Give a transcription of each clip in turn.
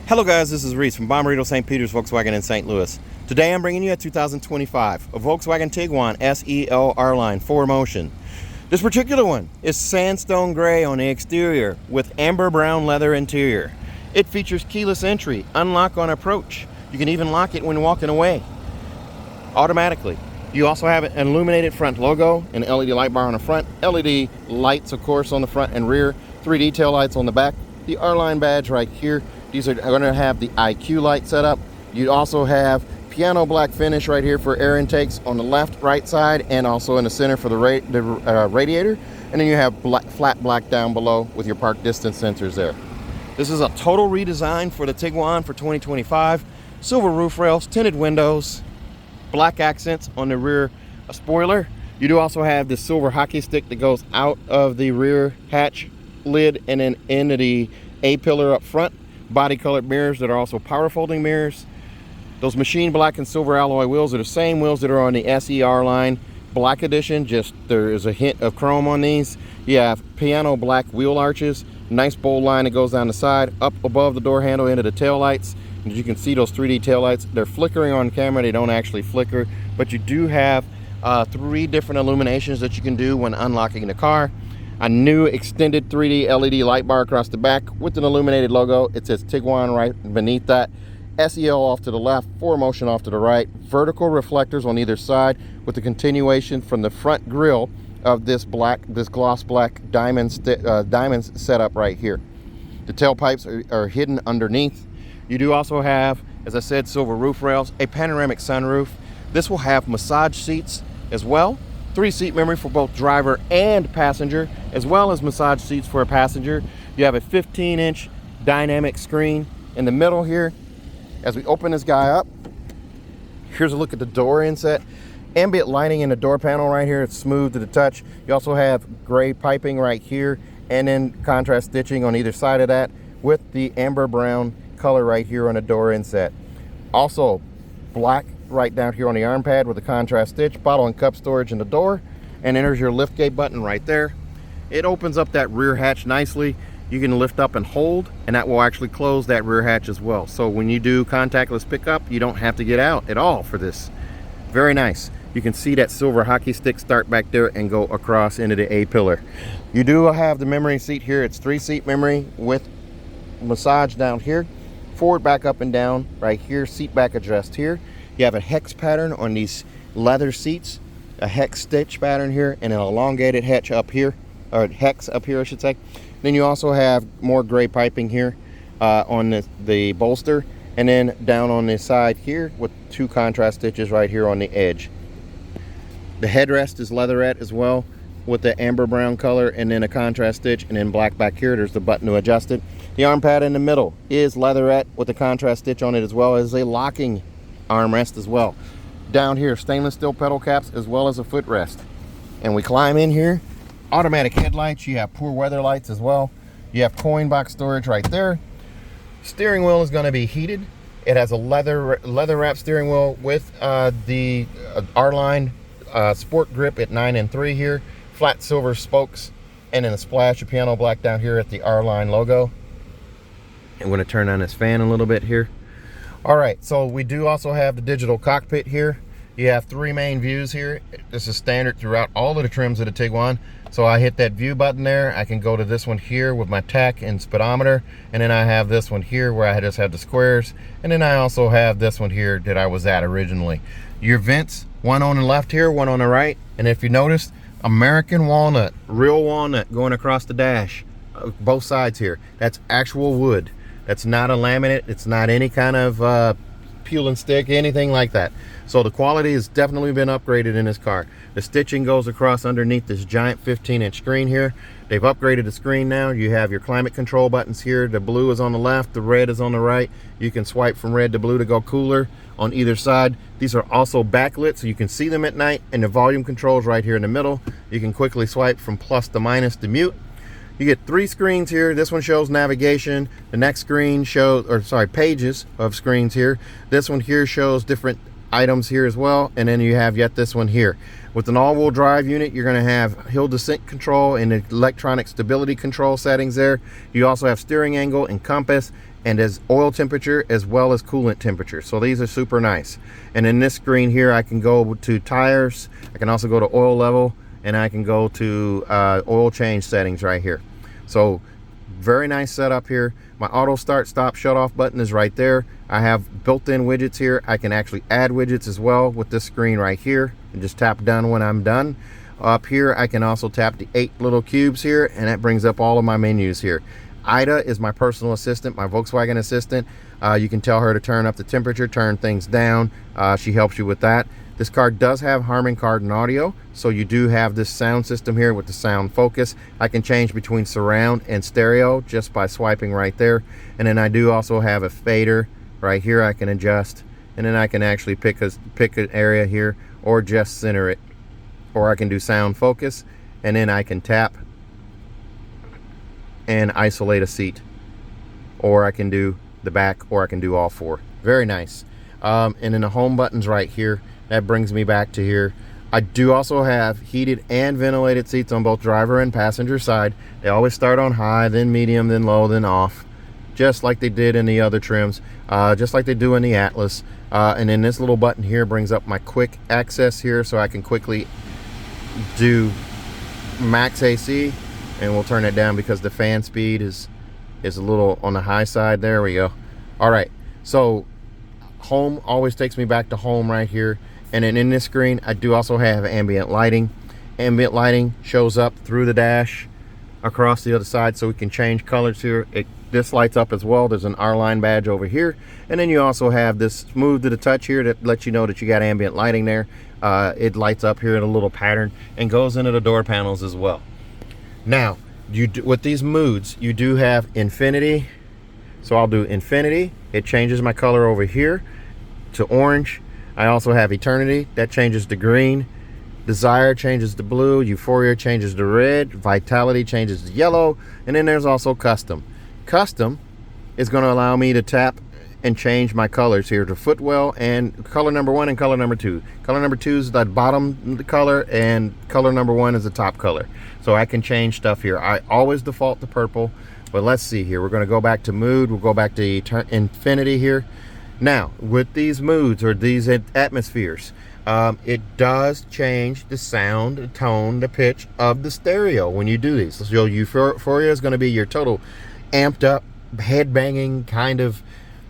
Hello guys, this is Reese from Bommarito St. Peter's Volkswagen in St. Louis. Today I'm bringing you a 2025, a Volkswagen Tiguan SEL R-Line 4Motion. This particular one is sandstone gray on the exterior with amber brown leather interior. It features keyless entry, unlock on approach. You can even lock it when walking away automatically. You also have an illuminated front logo, an LED light bar on the front, LED lights of course on the front and rear, 3D tail lights on the back, the R-Line badge right here. These are going to have the IQ light set up. You also have piano black finish right here for air intakes on the left, right side, and also in the center for the radiator. And then you have flat black down below with your park distance sensors there. This is a total redesign for the Tiguan for 2025. Silver roof rails, tinted windows, black accents on the rear spoiler. You do also have this silver hockey stick that goes out of the rear hatch lid and then into the A-pillar up front. Body colored mirrors that are also power folding mirrors. Those machine black and silver alloy wheels are the same wheels that are on the SER line black edition, just there is a hint of chrome on these. You have piano black wheel arches, nice bold line that goes down the side up above the door handle into the tail lights. As you can see, those 3D tail lights, they're flickering on camera. They don't actually flicker, but you do have 3 different illuminations that you can do when unlocking the car. A new extended 3D LED light bar across the back with an illuminated logo. It says Tiguan right beneath that. SEL off to the left, 4Motion off to the right. Vertical reflectors on either side with the continuation from the front grille of this gloss black diamonds setup right here. The tailpipes are hidden underneath. You do also have, as I said, silver roof rails, a panoramic sunroof. This will have massage seats as well. 3-seat memory for both driver and passenger, as well as massage seats for a passenger. You have a 15-inch dynamic screen in the middle here. As we open this guy up, here's a look at the door inset. Ambient lighting in the door panel right here. It's smooth to the touch. You also have gray piping right here, and then contrast stitching on either side of that with the amber brown color right here on the door inset. Also black right down here on the arm pad with the contrast stitch, bottle and cup storage in the door, and then there's your lift gate button right there. It opens up that rear hatch nicely. You can lift up and hold, and that will actually close that rear hatch as well. So when you do contactless pickup, you don't have to get out at all for this. Very nice. You can see that silver hockey stick start back there and go across into the A-pillar. You do have the memory seat here. It's 3-seat memory with massage down here, forward, back, up, and down right here, seat back adjust here. You have a hex pattern on these leather seats, a hex stitch pattern here, and an elongated hex up here, or hex up here I should say. Then you also have more gray piping here on the bolster, and then down on this side here with 2 contrast stitches right here on the edge. The headrest is leatherette as well with the amber brown color, and then a contrast stitch, and then black back here. There's the button to adjust it. The arm pad in the middle is leatherette with a contrast stitch on it, as well as a locking armrest as well. Down here, stainless steel pedal caps as well as a footrest. And we climb in here. Automatic headlights. You have poor weather lights as well. You have coin box storage right there. Steering wheel is going to be heated. It has a leather wrap steering wheel with the R-Line sport grip at 9 and 3 here. Flat silver spokes, and then a splash of piano black down here at the R-Line logo. I'm going to turn on this fan a little bit here. All right, so we do also have the digital cockpit here. You have 3 main views here. This is standard throughout all of the trims of the Tiguan. So I hit that view button there. I can go to this one here with my tach and speedometer. And then I have this one here where I just have the squares. And then I also have this one here that I was at originally. Your vents, one on the left here, one on the right. And if you notice, American walnut, real walnut going across the dash, both sides here. That's actual wood. That's not a laminate. It's not any kind of peel and stick, anything like that. So the quality has definitely been upgraded in this car. The stitching goes across underneath this giant 15-inch screen here. They've upgraded the screen now. You have your climate control buttons here. The blue is on the left, the red is on the right. You can swipe from red to blue to go cooler on either side. These are also backlit, so you can see them at night, and the volume controls right here in the middle. You can quickly swipe from plus to minus to mute. You get 3 screens here. This one shows navigation. The next screen shows, pages of screens here. This one here shows different items here as well, and then you have yet this one here. With an all-wheel drive unit, you're going to have hill descent control and electronic stability control settings there. You also have steering angle and compass, and as oil temperature as well as coolant temperature. So these are super nice. And in this screen here, I can go to tires, I can also go to oil level, and I can go to oil change settings right here. So very nice setup here. My auto start stop shut off button is right there. I have built-in widgets here. I can actually add widgets as well with this screen right here, and just tap done when I'm done. Up here I can also tap the 8 little cubes here, and that brings up all of my menus here. Ida is my personal assistant, my Volkswagen assistant. You can tell her to turn up the temperature, turn things down. She helps you with that. This car does have Harman Kardon audio, so you do have this sound system here with the sound focus. I can change between surround and stereo just by swiping right there. And then I do also have a fader right here I can adjust, and then I can actually pick an area here or just center it. Or I can do sound focus, and then I can tap and isolate a seat, or I can do the back, or I can do all 4. Very nice. And then the home button's right here. That brings me back to here. I do also have heated and ventilated seats on both driver and passenger side. They always start on high, then medium, then low, then off, just like they did in the other trims, just like they do in the Atlas. And then this little button here brings up my quick access here, so I can quickly do max AC, and we'll turn it down because the fan speed is a little on the high side. There we go. All right, so home always takes me back to home right here. And then in this screen, I do also have ambient lighting. Ambient lighting shows up through the dash across the other side, so we can change colors here. This lights up as well. There's an R-line badge over here. And then you also have this smooth to the touch here that lets you know that you got ambient lighting there. It lights up here in a little pattern and goes into the door panels as well. Now, with these moods, you do have infinity. So I'll do infinity. It changes my color over here to orange. I also have eternity. That changes to green. Desire changes to blue. Euphoria changes to red. Vitality changes to yellow. And then there's also custom. Custom is going to allow me to tap and change my colors here to footwell and color number 1 and color number 2. Color number 2 is the bottom color, and color number 1 is the top color. So I can change stuff here. I always default to purple, but let's see here. We're going to go back to mood. We'll go back to infinity here. Now, with these moods or these atmospheres, it does change the sound, the tone, the pitch of the stereo when you do these. So Euphoria is going to be your total amped up, head-banging kind of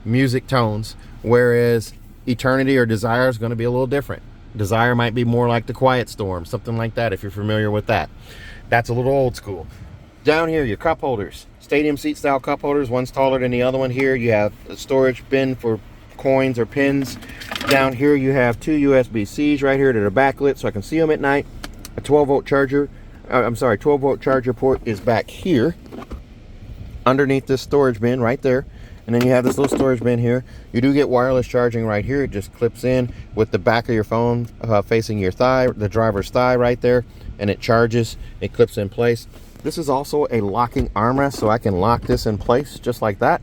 music tones, whereas Eternity or Desire is going to be a little different. Desire might be more like the Quiet Storm, something like that, if you're familiar with that. That's a little old school. Down here, your cup holders. Stadium seat style cup holders. One's taller than the other one here. You have a storage bin for coins or pins. Down here you have 2 USB-Cs right here that are backlit so I can see them at night. A 12-volt charger. 12-volt charger port is back here underneath this storage bin right there. And then you have this little storage bin here. You do get wireless charging right here. It just clips in with the back of your phone facing your thigh, the driver's thigh right there, and it charges. It clips in place. This is also a locking armrest, so I can lock this in place just like that.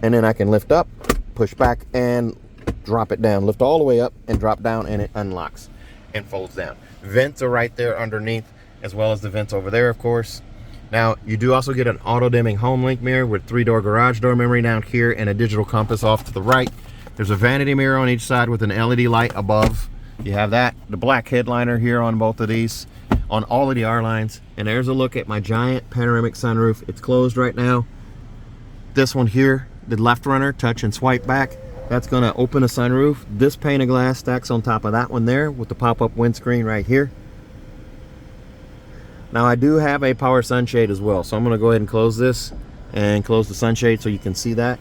And then I can lift up, push back, and drop it down. Lift all the way up and drop down, and it unlocks and folds down. Vents are right there underneath, as well as the vents over there, of course. Now, you do also get an auto-dimming home link mirror with 3-door garage door memory down here and a digital compass off to the right. There's a vanity mirror on each side with an LED light above. You have that. The black headliner here on both of these, on all of the R-lines. And there's a look at my giant panoramic sunroof. It's closed right now. This one here, the left runner, touch and swipe back. That's going to open a sunroof. This pane of glass stacks on top of that one there with the pop-up windscreen right here. Now I do have a power sunshade as well, so I'm going to go ahead and close this and close the sunshade so you can see that.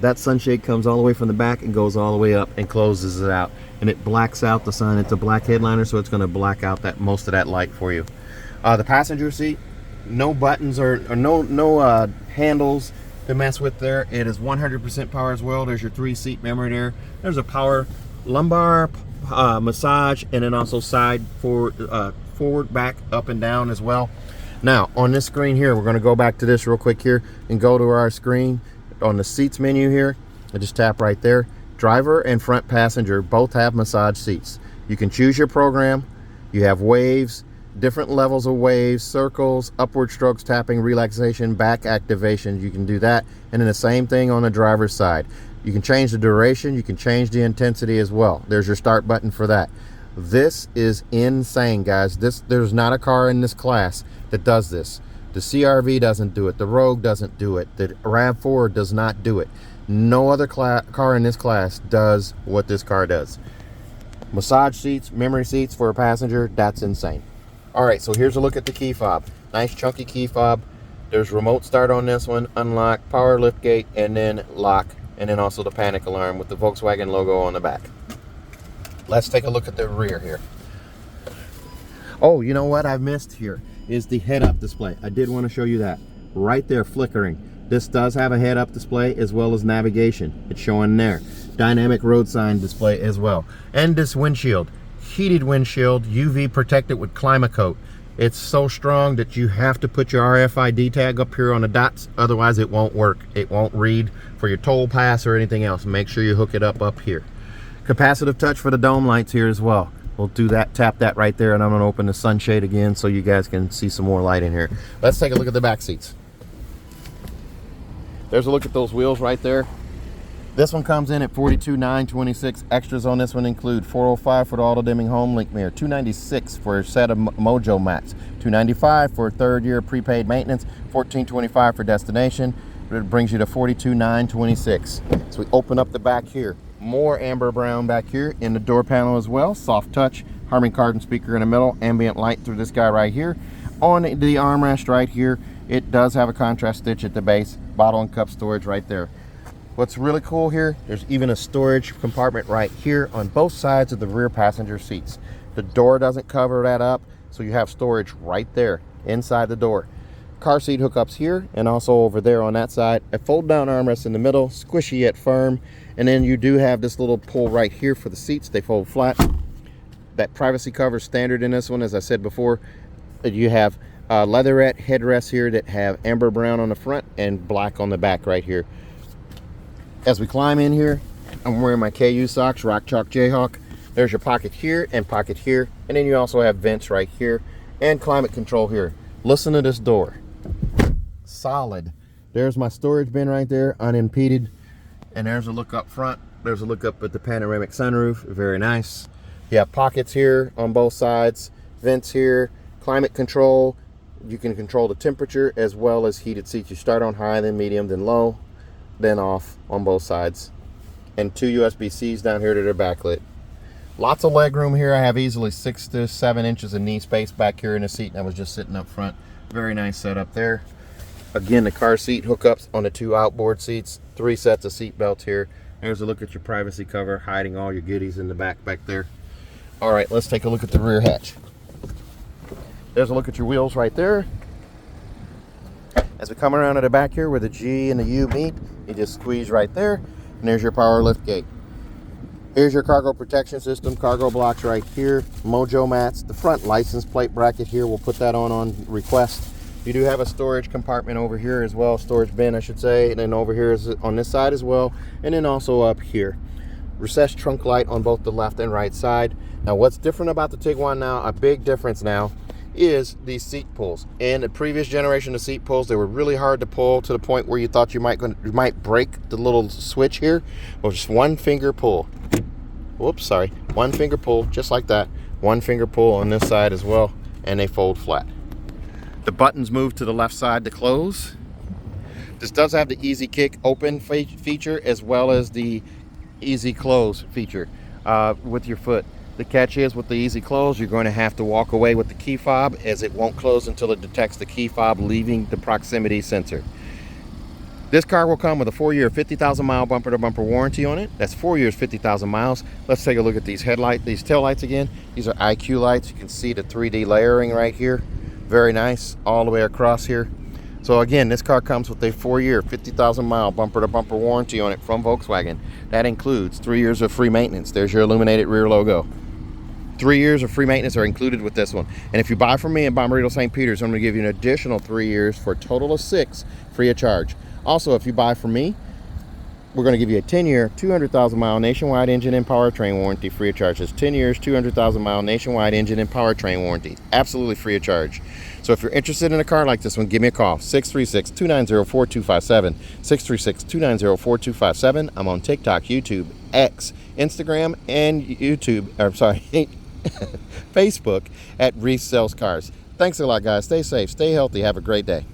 That sunshade comes all the way from the back and goes all the way up and closes it out, and it blacks out the sun. It's a black headliner, so it's going to black out that most of that light for you. The passenger seat, no buttons or no handles to mess with there. It is 100% power as well. There's your 3-seat memory there. There's a power lumbar massage, and then also side forward, back, up and down as well. Now on this screen here, we're going to go back to this real quick here and go to our screen on the seats menu here. I just tap right there. Driver and front passenger both have massage seats. You can choose your program. You have waves, different levels of waves, circles, upward strokes, tapping, relaxation, back activation. You can do that. And then the same thing on the driver's side. You can change the duration, you can change the intensity as well. There's your start button for that. This is insane, guys. There's not a car in this class that does this. The CR-V doesn't do it. The Rogue doesn't do it. The RAV4 does not do it. No other car in this class does what this car does. Massage seats, memory seats for a passenger, that's insane. All right, so here's a look at the key fob. Nice chunky key fob. There's remote start on this one, unlock, power lift gate, and then lock, and then also the panic alarm with the Volkswagen logo on the back. Let's take a look at the rear here. Oh, you know what I've missed here is the head-up display. I did want to show you that. Right there, flickering. This does have a head-up display as well as navigation. It's showing there. Dynamic road sign display as well. And this windshield. Heated windshield, UV protected with Climacoat. It's so strong that you have to put your RFID tag up here on the dots, otherwise it won't work. It won't read for your toll pass or anything else. Make sure you hook it up here. Capacitive touch for the dome lights here as well. We'll do that, tap that right there, and I'm gonna open the sunshade again so you guys can see some more light in here. Let's take a look at the back seats. There's a look at those wheels right there. This one comes in at $42,926. Extras on this one include $405 for the auto dimming home link mirror, $296 for a set of Mojo mats, $295 for a third-year prepaid maintenance, $1425 for destination. It brings you to $42,926. So we open up the back here. More amber brown back here in the door panel as well. Soft touch, Harman Kardon speaker in the middle, ambient light through this guy right here. On the armrest right here, it does have a contrast stitch at the base, bottle and cup storage right there. What's really cool here, there's even a storage compartment right here on both sides of the rear passenger seats. The door doesn't cover that up, so you have storage right there inside the door. Car seat hookups here and also over there on that side. A fold down armrest in the middle, squishy yet firm. And then you do have this little pull right here for the seats. They fold flat. That privacy cover standard in this one, as I said before. You have leatherette headrests here that have amber brown on the front and black on the back right here. As we climb in here, I'm wearing my KU socks, Rock Chalk Jayhawk. There's your pocket here and pocket here. And then you also have vents right here and climate control here. Listen to this door. Solid. There's my storage bin right there, unimpeded. And there's a look up front. There's a look up at the panoramic sunroof. Very nice. You have pockets here on both sides, vents here, climate control. You can control the temperature as well as heated seats. You start on high, then medium, then low, then off on both sides. And 2 USB-Cs down here that are backlit. Lots of leg room here. I have easily 6 to 7 inches of knee space back here in the seat, and I was just sitting up front. Very nice setup there. Again, the car seat hookups on the 2 outboard seats, 3 sets of seat belts here. There's a look at your privacy cover, hiding all your goodies in the back there. All right, let's take a look at the rear hatch. There's a look at your wheels right there. As we come around to the back here where the G and the U meet, you just squeeze right there, and there's your power lift gate. Here's your cargo protection system, cargo blocks right here, Mojo mats, the front license plate bracket here, we'll put that on request. You do have a storage compartment over here as well, storage bin I should say, and then over here is on this side as well, and then also up here. Recessed trunk light on both the left and right side. Now what's different about the Tiguan now, a big difference now, is these seat pulls. In the previous generation of seat pulls, they were really hard to pull to the point where you thought you might break the little switch here. Well, just one finger pull. Whoops, sorry. One finger pull, just like that. One finger pull on this side as well, and they fold flat. The buttons move to the left side to close. This does have the easy kick open feature as well as the easy close feature with your foot. The catch is with the easy close, you're going to have to walk away with the key fob, as it won't close until it detects the key fob leaving the proximity sensor. This car will come with a 4-year 50,000 mile bumper to bumper warranty on it. That's 4 years 50,000 miles. Let's take a look at these tail lights again. These are IQ lights. You can see the 3D layering right here. Very nice all the way across here. So again, this car comes with a 4-year 50,000 mile bumper to bumper warranty on it from Volkswagen. That includes 3 years of free maintenance. There's your illuminated rear logo. 3 years of free maintenance are included with this one. And if you buy from me in Bommarito St. Peter's, I'm going to give you an additional 3 years for a total of 6 free of charge. Also, if you buy from me, we're going to give you a 10-year, 200,000-mile nationwide engine and powertrain warranty free of charge. It's 10 years, 200,000-mile nationwide engine and powertrain warranty. Absolutely free of charge. So if you're interested in a car like this one, give me a call. 636-290-4257. 636-290-4257. I'm on TikTok, YouTube, X, Instagram, and Facebook at Reese Sells Cars. Thanks a lot, guys. Stay safe, stay healthy. Have a great day.